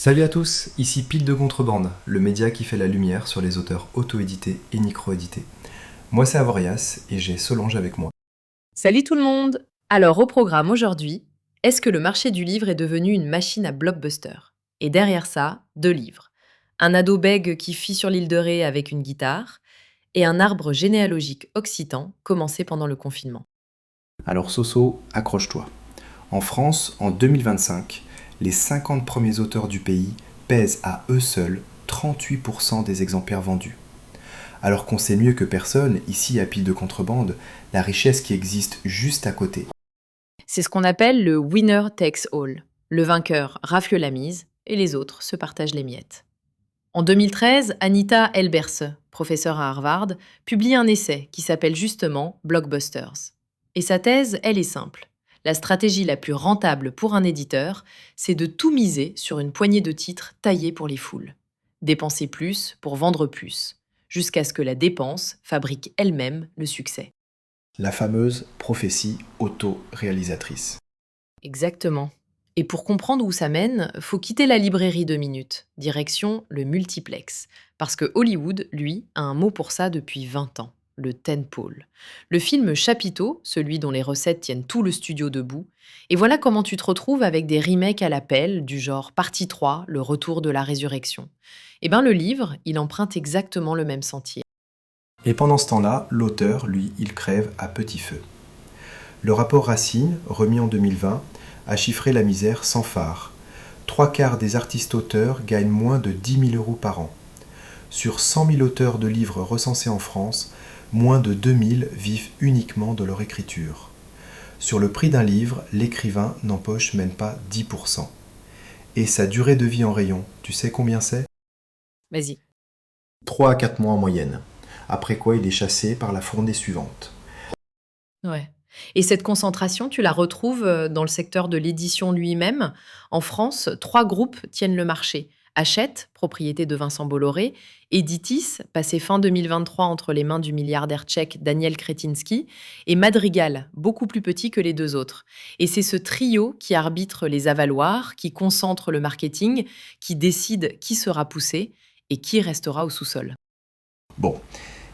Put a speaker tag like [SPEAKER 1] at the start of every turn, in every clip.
[SPEAKER 1] Salut à tous, ici Pile de Contrebande, le média qui fait la lumière sur les auteurs auto-édités et micro-édités. Moi c'est Avorias et j'ai Solange avec moi.
[SPEAKER 2] Salut tout le monde! Alors au programme aujourd'hui, est-ce que le marché du livre est devenu une machine à blockbuster? Et derrière ça, deux livres. Un ado bègue qui fuit sur l'île de Ré avec une guitare et un arbre généalogique occitan commencé pendant le confinement.
[SPEAKER 1] Alors Soso, accroche-toi. En France, en 2025, les 50 premiers auteurs du pays pèsent à eux seuls 38% des exemplaires vendus. Alors qu'on sait mieux que personne, ici à Pile de Contrebande, la richesse qui existe juste à côté.
[SPEAKER 2] C'est ce qu'on appelle le winner takes all. Le vainqueur rafle la mise et les autres se partagent les miettes. En 2013, Anita Elberse, professeure à Harvard, publie un essai qui s'appelle justement Blockbusters. Et sa thèse, elle est simple. La stratégie la plus rentable pour un éditeur, c'est de tout miser sur une poignée de titres taillés pour les foules. Dépenser plus pour vendre plus, jusqu'à ce que la dépense fabrique elle-même le succès.
[SPEAKER 1] La fameuse prophétie auto-réalisatrice.
[SPEAKER 2] Exactement. Et pour comprendre où ça mène, faut quitter la librairie 2 minutes, direction le multiplex. Parce que Hollywood, lui, a un mot pour ça depuis 20 ans, le tentpole. Le film Chapiteau, celui dont les recettes tiennent tout le studio debout, et voilà comment tu te retrouves avec des remakes à l'appel, du genre Partie 3, le retour de la résurrection. Eh bien le livre, il emprunte exactement le même sentier.
[SPEAKER 1] Et pendant ce temps-là, l'auteur, lui, il crève à petit feu. Le rapport Racine, remis en 2020, a chiffré la misère sans phare. 3/4 des artistes-auteurs gagnent moins de 10 000 euros par an. Sur 100 000 auteurs de livres recensés en France, moins de 2 000 vivent uniquement de leur écriture. Sur le prix d'un livre, l'écrivain n'empoche même pas 10%. Et sa durée de vie en rayon, tu sais combien c'est?
[SPEAKER 2] Vas-y.
[SPEAKER 1] 3 à 4 mois en moyenne. Après quoi il est chassé par la fournée suivante.
[SPEAKER 2] Ouais. Et cette concentration, tu la retrouves dans le secteur de l'édition lui-même. En France, 3 groupes tiennent le marché. Hachette, propriété de Vincent Bolloré, Editis, passé fin 2023 entre les mains du milliardaire tchèque Daniel Kretinsky, et Madrigal, beaucoup plus petit que les deux autres. Et c'est ce trio qui arbitre les avaloirs, qui concentre le marketing, qui décide qui sera poussé et qui restera au sous-sol.
[SPEAKER 1] Bon,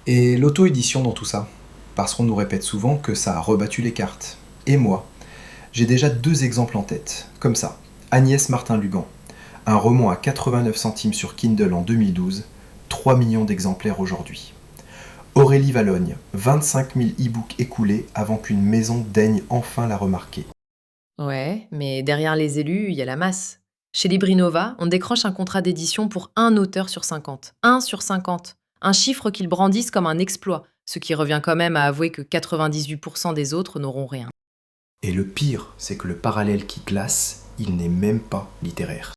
[SPEAKER 1] et l'auto-édition dans tout ça? Parce qu'on nous répète souvent que ça a rebattu les cartes. Et moi, j'ai déjà 2 exemples en tête, comme ça. Agnès Martin-Lugan, un roman à 89 centimes sur Kindle en 2012, 3 millions d'exemplaires aujourd'hui. Aurélie Valogne, 25 000 e-books écoulés avant qu'une maison daigne enfin la remarquer.
[SPEAKER 2] Ouais, mais derrière les élus, il y a la masse. Chez Librinova, on décroche un contrat d'édition pour un auteur sur 50. Un sur 50. Un chiffre qu'ils brandissent comme un exploit, ce qui revient quand même à avouer que 98% des autres n'auront rien.
[SPEAKER 1] Et le pire, c'est que le parallèle qui glace, il n'est même pas littéraire.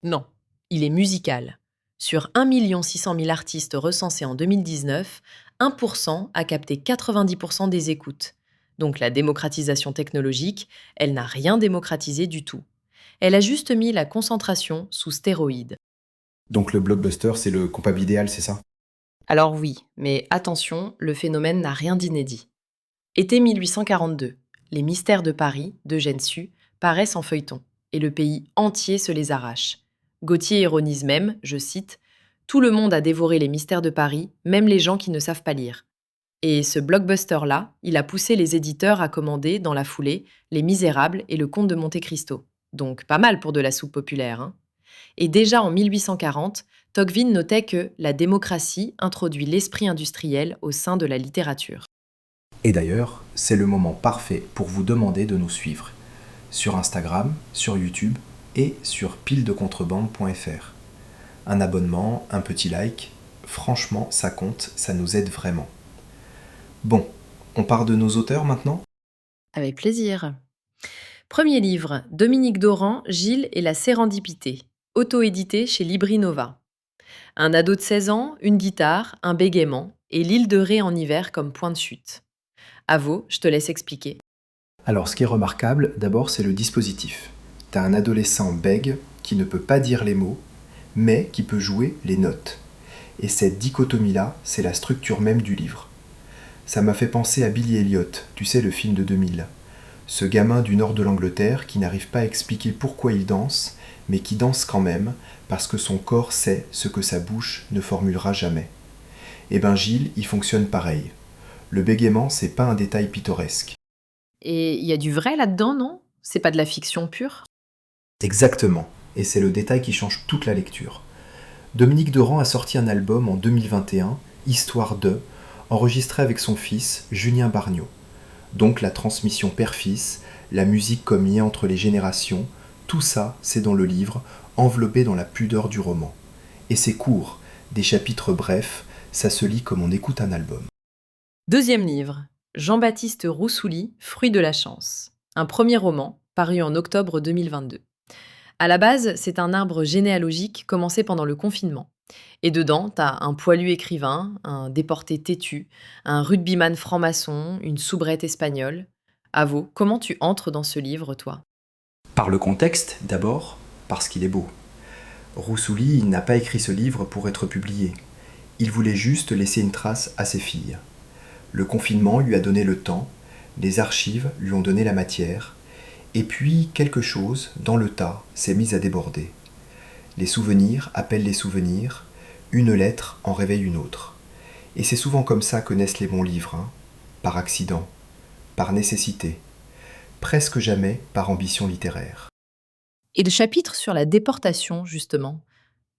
[SPEAKER 2] Non, il est musical. Sur 1 600 000 artistes recensés en 2019, 1% a capté 90% des écoutes. Donc la démocratisation technologique, elle n'a rien démocratisé du tout. Elle a juste mis la concentration sous stéroïdes.
[SPEAKER 1] Donc le blockbuster, c'est le coupable idéal, c'est ça?
[SPEAKER 2] Alors oui, mais attention, le phénomène n'a rien d'inédit. Été 1842, les mystères de Paris, d'Eugène Sue, paraissent en feuilleton, et le pays entier se les arrache. Gautier ironise même, je cite, tout le monde a dévoré les mystères de Paris, même les gens qui ne savent pas lire. Et ce blockbuster-là, il a poussé les éditeurs à commander, dans la foulée, Les Misérables et Le Comte de Monte-Cristo. Donc pas mal pour de la soupe populaire, hein. Et déjà en 1840, Tocqueville notait que la démocratie introduit l'esprit industriel au sein de la littérature.
[SPEAKER 1] Et d'ailleurs, c'est le moment parfait pour vous demander de nous suivre sur Instagram, sur YouTube et sur piledecontrebande.fr. Un abonnement, un petit like, franchement ça compte, ça nous aide vraiment. Bon, on part de nos auteurs maintenant?
[SPEAKER 2] Avec plaisir. Premier livre, Dominique Doran, Gilles et la sérendipité, auto-édité chez Librinova. Un ado de 16 ans, une guitare, un bégaiement et l'île de Ré en hiver comme point de chute. Avo, je te laisse expliquer.
[SPEAKER 1] Alors ce qui est remarquable, d'abord c'est le dispositif. T'as un adolescent bègue qui ne peut pas dire les mots, mais qui peut jouer les notes. Et cette dichotomie-là, c'est la structure même du livre. Ça m'a fait penser à Billy Elliot, tu sais le film de 2000. Ce gamin du nord de l'Angleterre qui n'arrive pas à expliquer pourquoi il danse, mais qui danse quand même parce que son corps sait ce que sa bouche ne formulera jamais. Eh ben Gilles, il fonctionne pareil. Le bégaiement, c'est pas un détail pittoresque.
[SPEAKER 2] Et il y a du vrai là-dedans, non? C'est pas de la fiction pure?
[SPEAKER 1] Exactement, et c'est le détail qui change toute la lecture. Dominique Doran a sorti un album en 2021, Histoire de, enregistré avec son fils, Julien Bargnot. Donc la transmission père-fils, la musique comme lien entre les générations, tout ça, c'est dans le livre, enveloppé dans la pudeur du roman. Et c'est court, des chapitres brefs, ça se lit comme on écoute un album.
[SPEAKER 2] Deuxième livre, Jean-Baptiste Roussouli, Fruit de la chance. Un premier roman, paru en octobre 2022. À la base, c'est un arbre généalogique commencé pendant le confinement. Et dedans, t'as un poilu écrivain, un déporté têtu, un rugbyman franc-maçon, une soubrette espagnole. Avo, comment tu entres dans ce livre, toi?
[SPEAKER 1] Par le contexte, d'abord, parce qu'il est beau. Roussouli n'a pas écrit ce livre pour être publié. Il voulait juste laisser une trace à ses filles. Le confinement lui a donné le temps, les archives lui ont donné la matière, et puis quelque chose, dans le tas, s'est mis à déborder. Les souvenirs appellent les souvenirs, une lettre en réveille une autre. Et c'est souvent comme ça que naissent les bons livres, hein, par accident, par nécessité, presque jamais par ambition littéraire.
[SPEAKER 2] Et le chapitre sur la déportation, justement.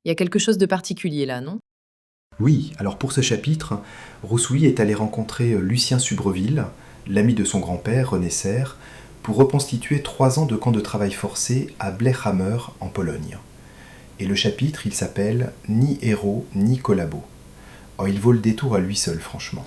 [SPEAKER 2] Il y a quelque chose de particulier là, non?
[SPEAKER 1] Oui, alors pour ce chapitre, Roussouli est allé rencontrer Lucien Subreville, l'ami de son grand-père, René Serre, pour reconstituer 3 ans de camp de travail forcé à Blechhammer, en Pologne. Et le chapitre, il s'appelle « Ni héros, ni collabo ». Oh, il vaut le détour à lui seul, franchement.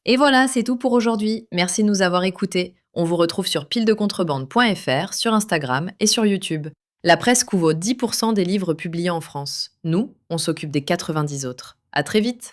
[SPEAKER 2] Et voilà, c'est tout pour aujourd'hui. Merci de nous avoir écoutés. On vous retrouve sur piledecontrebande.fr, sur Instagram et sur YouTube. La presse couvre 10% des livres publiés en France. Nous, on s'occupe des 90 autres. À très vite!